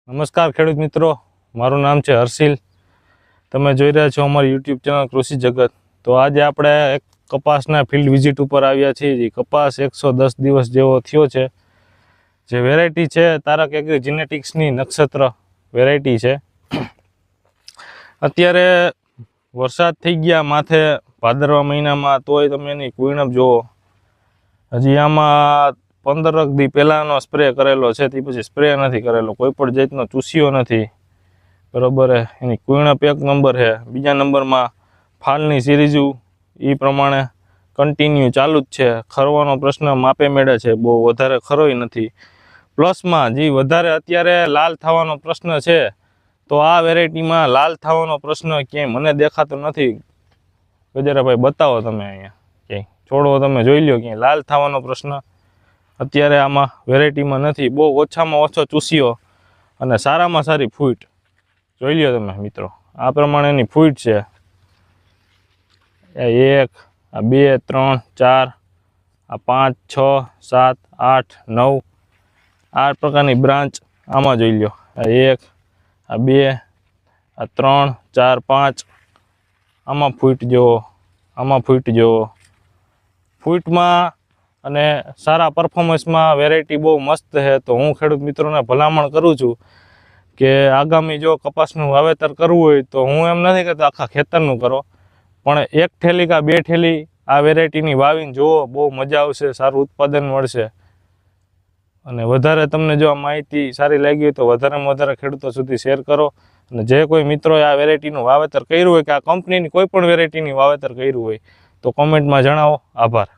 નમસ્કાર ખેડૂત મિત્રો, મારું નામ છે હર્ષિલ। તમે જોઈ રહ્યા છો અમારી યુટ્યુબ ચેનલ કૃષિ જગત। તો આજે આપણે એક કપાસના ફિલ્ડ વિઝિટ ઉપર આવ્યા છીએ। જે કપાસ 110 દિવસ જેવો થયો છે। જે વેરાયટી છે તારક એગ્રી જીનેટિક્સની નક્ષત્ર વેરાયટી છે। અત્યારે વરસાદ થઈ ગયા માથે ભાદરવા મહિનામાં, તોય તમે એની કુઈણપ જુઓ। હજી આમાં 15 દી પહેલાંનો સ્પ્રે કરેલો છે, તે પછી સ્પ્રે નથી કરેલો, કોઈ પણ જાતનો ચૂસ્યો નથી, બરાબર। એની કુઈણપ એક નંબર છે। બીજા નંબરમાં ફાલની સિરીઝુ એ પ્રમાણે કન્ટિન્યુ ચાલુ જ છે। ખરવાનો પ્રશ્ન માપે મેળે છે, બહુ વધારે ખરોય નથી। પ્લસમાં જે વધારે અત્યારે લાલ થવાનો પ્રશ્ન છે, તો આ વેરાયટીમાં લાલ થવાનો પ્રશ્ન ક્યાંય મને દેખાતો નથી। ગજરાભાઈ બતાવો તમે અહીંયા ક્યાંય છોડવો તમે જોઈ લો, ક્યાંય લાલ થવાનો પ્રશ્ન અત્યારે આમાં વેરાયટીમાં નથી। બહુ ઓછામાં ઓછો ચૂસ્યો અને સારામાં સારી ફૂટ જોઈ લો તમે મિત્રો। આ પ્રમાણેની ફૂટ છે। 1 આ 2 3 4 આ 5 6 7 8 9 આ પ્રકારની બ્રાન્ચ આમાં જોઈ લો। 1 આ 2 આ 3 4 5 આમાં ફૂટ જુઓ, આમાં ફૂટ જુઓ। ફૂટમાં અને સારા પરફોર્મન્સમાં વેરાયટી બહુ મસ્ત છે। તો હું ખેડૂત મિત્રોને ભલામણ કરું છું કે આગામી જો કપાસનું વાવેતર કરવું હોય તો હું એમ નથી કહેતો આખા ખેતરનું કરો, પણ 1 થેલી કે 2 થેલી આ વેરાયટીની વાવીને જુઓ, બહુ મજા આવશે, સારું ઉત્પાદન મળશે। અને વધારે તમને જો આ માહિતી સારી લાગી હોય તો વધારેમાં વધારે ખેડૂતો સુધી શેર કરો। અને જે કોઈ મિત્રોએ આ વેરાયટીનું વાવેતર કર્યું હોય કે આ કંપનીની કોઈ પણ વેરાયટીની વાવેતર કર્યું હોય તો કોમેન્ટમાં જણાવો। આભાર।